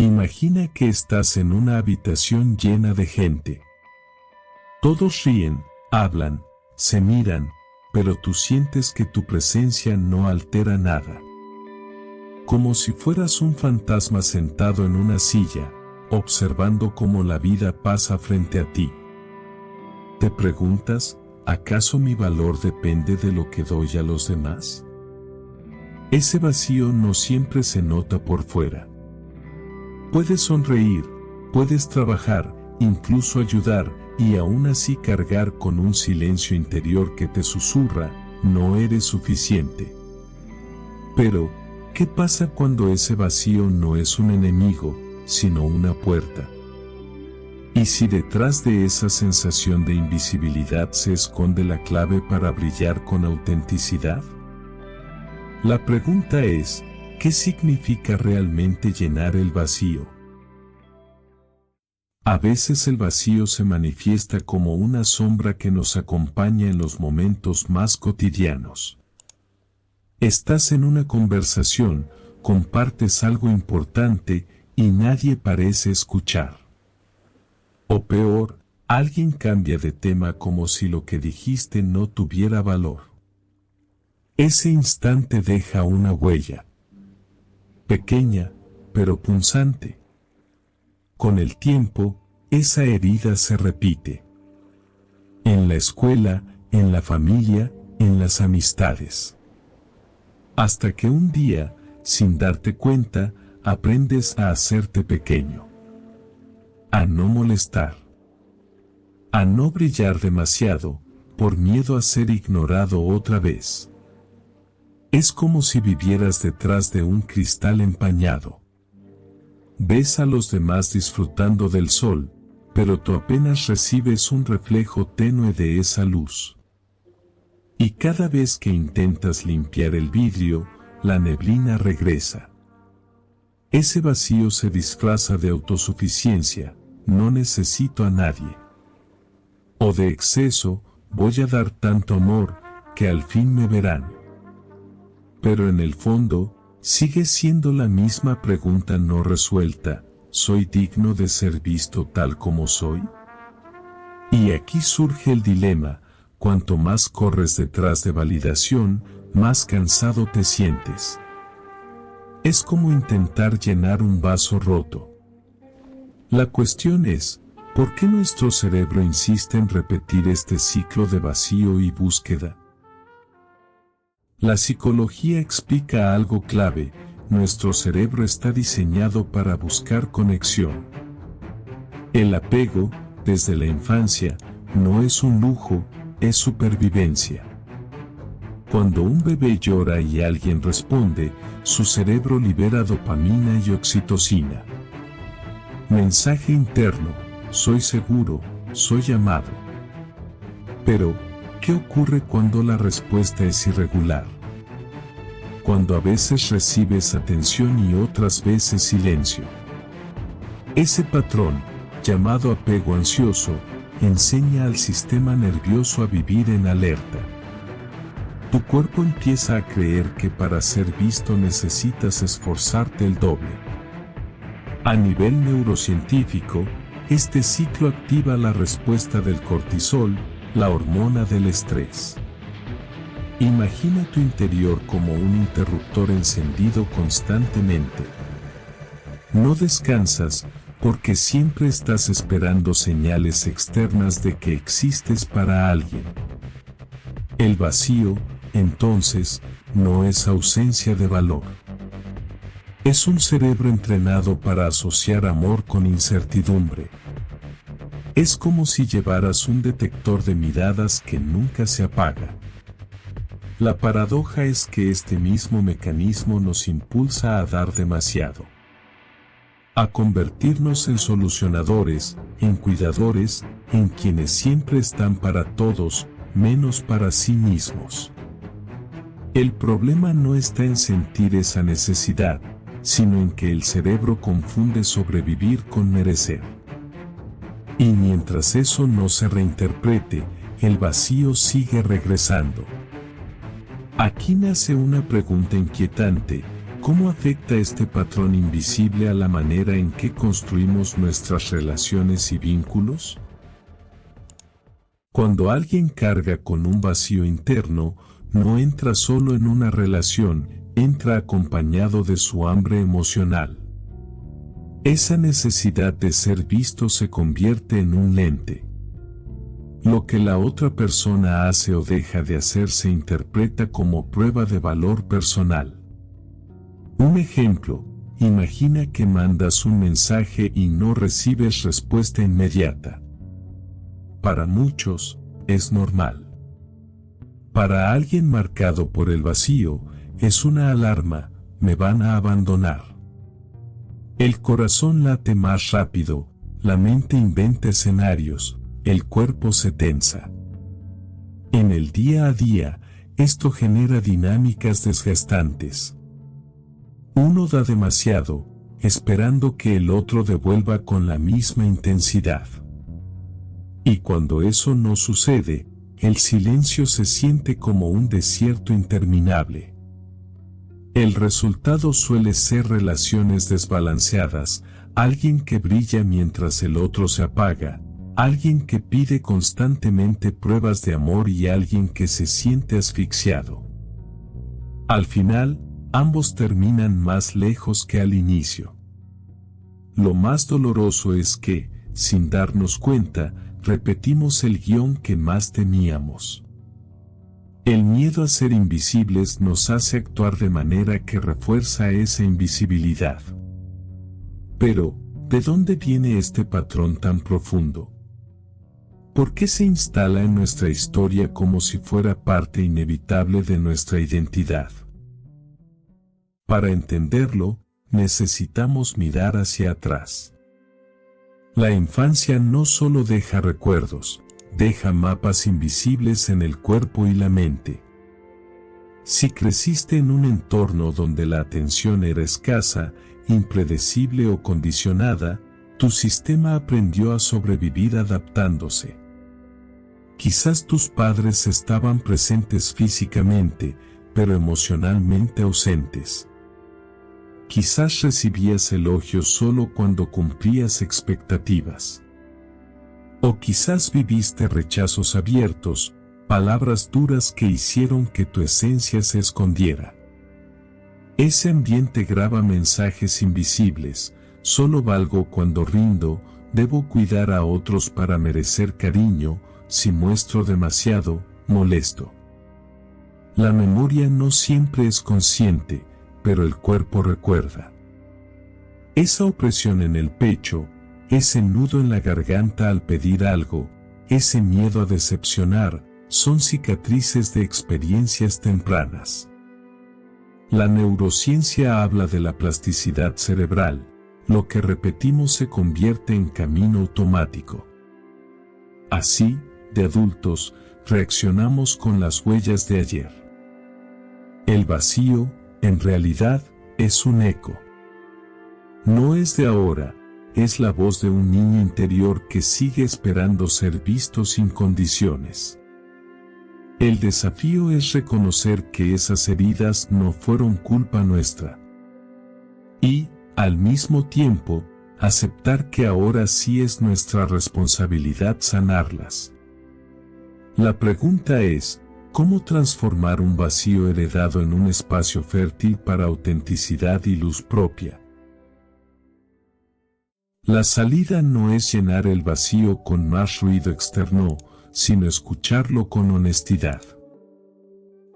Imagina que estás en una habitación llena de gente. Todos ríen, hablan, se miran, pero tú sientes que tu presencia no altera nada. Como si fueras un fantasma sentado en una silla, observando cómo la vida pasa frente a ti. Te preguntas, ¿acaso mi valor depende de lo que doy a los demás? Ese vacío no siempre se nota por fuera. Puedes sonreír, puedes trabajar, incluso ayudar, y aún así cargar con un silencio interior que te susurra, no eres suficiente. Pero, ¿qué pasa cuando ese vacío no es un enemigo, sino una puerta? ¿Y si detrás de esa sensación de invisibilidad se esconde la clave para brillar con autenticidad? La pregunta es, ¿qué significa realmente llenar el vacío? A veces el vacío se manifiesta como una sombra que nos acompaña en los momentos más cotidianos. Estás en una conversación, compartes algo importante y nadie parece escuchar. O peor, alguien cambia de tema como si lo que dijiste no tuviera valor. Ese instante deja una huella. Pequeña, pero punzante. Con el tiempo, esa herida se repite. En la escuela, en la familia, en las amistades. Hasta que un día, sin darte cuenta, aprendes a hacerte pequeño. A no molestar. A no brillar demasiado, por miedo a ser ignorado otra vez. Es como si vivieras detrás de un cristal empañado. Ves a los demás disfrutando del sol, pero tú apenas recibes un reflejo tenue de esa luz. Y cada vez que intentas limpiar el vidrio, la neblina regresa. Ese vacío se disfraza de autosuficiencia, no necesito a nadie. O de exceso, voy a dar tanto amor, que al fin me verán. Pero en el fondo, sigue siendo la misma pregunta no resuelta, ¿soy digno de ser visto tal como soy? Y aquí surge el dilema, cuanto más corres detrás de validación, más cansado te sientes. Es como intentar llenar un vaso roto. La cuestión es, ¿por qué nuestro cerebro insiste en repetir este ciclo de vacío y búsqueda? La psicología explica algo clave, nuestro cerebro está diseñado para buscar conexión. El apego, desde la infancia, no es un lujo, es supervivencia. Cuando un bebé llora y alguien responde, su cerebro libera dopamina y oxitocina. Mensaje interno, soy seguro, soy amado. Pero, ¿qué ocurre cuando la respuesta es irregular? Cuando a veces recibes atención y otras veces silencio. Ese patrón, llamado apego ansioso, enseña al sistema nervioso a vivir en alerta. Tu cuerpo empieza a creer que para ser visto necesitas esforzarte el doble. A nivel neurocientífico, este ciclo activa la respuesta del cortisol, la hormona del estrés. Imagina tu interior como un interruptor encendido constantemente. No descansas, porque siempre estás esperando señales externas de que existes para alguien. El vacío, entonces, no es ausencia de valor. Es un cerebro entrenado para asociar amor con incertidumbre. Es como si llevaras un detector de miradas que nunca se apaga. La paradoja es que este mismo mecanismo nos impulsa a dar demasiado. A convertirnos en solucionadores, en cuidadores, en quienes siempre están para todos, menos para sí mismos. El problema no está en sentir esa necesidad, sino en que el cerebro confunde sobrevivir con merecer. Y mientras eso no se reinterprete, el vacío sigue regresando. Aquí nace una pregunta inquietante, ¿Cómo afecta este patrón invisible a la manera en que construimos nuestras relaciones y vínculos? Cuando alguien carga con un vacío interno, no entra solo en una relación, entra acompañado de su hambre emocional. Esa necesidad de ser visto se convierte en un lente. Lo que la otra persona hace o deja de hacer se interpreta como prueba de valor personal. Un ejemplo, imagina que mandas un mensaje y no recibes respuesta inmediata. Para muchos, es normal. Para alguien marcado por el vacío, es una alarma, me van a abandonar. El corazón late más rápido, la mente inventa escenarios, el cuerpo se tensa. En el día a día, esto genera dinámicas desgastantes. Uno da demasiado, esperando que el otro devuelva con la misma intensidad. Y cuando eso no sucede, el silencio se siente como un desierto interminable. El resultado suele ser relaciones desbalanceadas, alguien que brilla mientras el otro se apaga, alguien que pide constantemente pruebas de amor y alguien que se siente asfixiado. Al final, ambos terminan más lejos que al inicio. Lo más doloroso es que, sin darnos cuenta, repetimos el guión que más temíamos. El miedo a ser invisibles nos hace actuar de manera que refuerza esa invisibilidad. Pero, ¿de dónde viene este patrón tan profundo? ¿Por qué se instala en nuestra historia como si fuera parte inevitable de nuestra identidad? Para entenderlo, necesitamos mirar hacia atrás. La infancia no solo deja recuerdos, deja mapas invisibles en el cuerpo y la mente. Si creciste en un entorno donde la atención era escasa, impredecible o condicionada, tu sistema aprendió a sobrevivir adaptándose. Quizás tus padres estaban presentes físicamente, pero emocionalmente ausentes. Quizás recibías elogios solo cuando cumplías expectativas. O quizás viviste rechazos abiertos, palabras duras que hicieron que tu esencia se escondiera. Ese ambiente graba mensajes invisibles, solo valgo cuando rindo, debo cuidar a otros para merecer cariño, si muestro demasiado, molesto. La memoria no siempre es consciente, pero el cuerpo recuerda. Esa opresión en el pecho, ese nudo en la garganta al pedir algo, ese miedo a decepcionar, son cicatrices de experiencias tempranas. La neurociencia habla de la plasticidad cerebral, lo que repetimos se convierte en camino automático. Así, de adultos, reaccionamos con las huellas de ayer. El vacío, en realidad, es un eco. No es de ahora, es la voz de un niño interior que sigue esperando ser visto sin condiciones. El desafío es reconocer que esas heridas no fueron culpa nuestra. Y, al mismo tiempo, aceptar que ahora sí es nuestra responsabilidad sanarlas. La pregunta es, ¿cómo transformar un vacío heredado en un espacio fértil para autenticidad y luz propia? La salida no es llenar el vacío con más ruido externo, sino escucharlo con honestidad.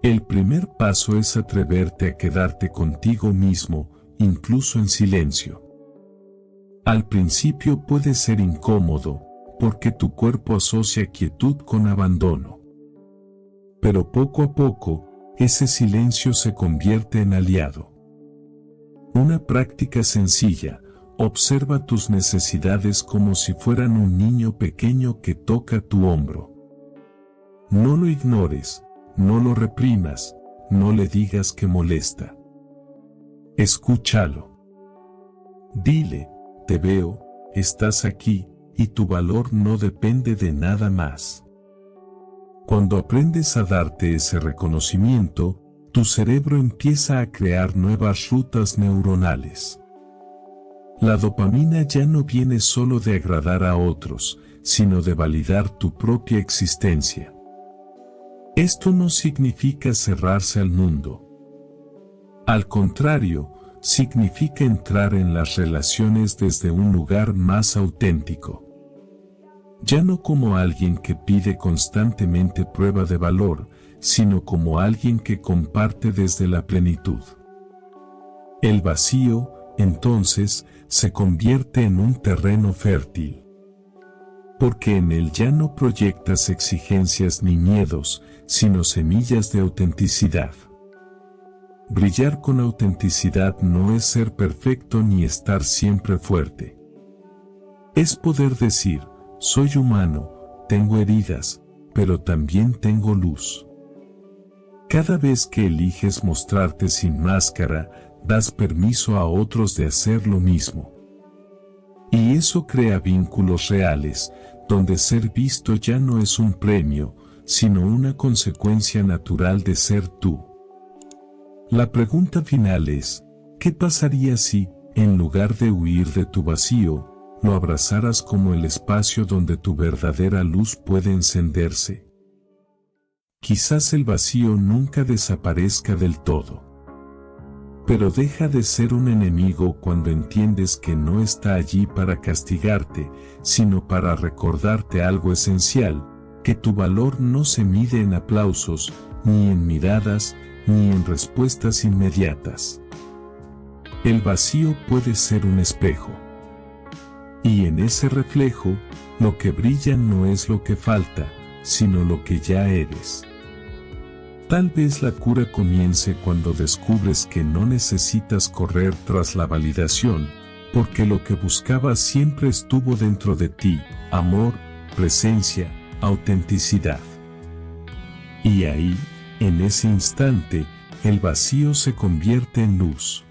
El primer paso es atreverte a quedarte contigo mismo, incluso en silencio. Al principio puede ser incómodo, porque tu cuerpo asocia quietud con abandono. Pero poco a poco, ese silencio se convierte en aliado. Una práctica sencilla: observa tus necesidades como si fueran un niño pequeño que toca tu hombro. No lo ignores, no lo reprimas, no le digas que molesta. Escúchalo. Dile, te veo, estás aquí, y tu valor no depende de nada más. Cuando aprendes a darte ese reconocimiento, tu cerebro empieza a crear nuevas rutas neuronales. La dopamina ya no viene solo de agradar a otros, sino de validar tu propia existencia. Esto no significa cerrarse al mundo. Al contrario, significa entrar en las relaciones desde un lugar más auténtico. Ya no como alguien que pide constantemente prueba de valor, sino como alguien que comparte desde la plenitud. El vacío, entonces, se convierte en un terreno fértil. Porque en él ya no proyectas exigencias ni miedos, sino semillas de autenticidad. Brillar con autenticidad no es ser perfecto ni estar siempre fuerte. Es poder decir, soy humano, tengo heridas, pero también tengo luz. Cada vez que eliges mostrarte sin máscara, das permiso a otros de hacer lo mismo. Y eso crea vínculos reales, donde ser visto ya no es un premio, sino una consecuencia natural de ser tú. La pregunta final es, ¿qué pasaría si, en lugar de huir de tu vacío, lo abrazaras como el espacio donde tu verdadera luz puede encenderse? Quizás el vacío nunca desaparezca del todo. Pero deja de ser un enemigo cuando entiendes que no está allí para castigarte, sino para recordarte algo esencial, que tu valor no se mide en aplausos, ni en miradas, ni en respuestas inmediatas. El vacío puede ser un espejo. Y en ese reflejo, lo que brilla no es lo que falta, sino lo que ya eres. Tal vez la cura comience cuando descubres que no necesitas correr tras la validación, porque lo que buscabas siempre estuvo dentro de ti: amor, presencia, autenticidad. Y ahí, en ese instante, el vacío se convierte en luz.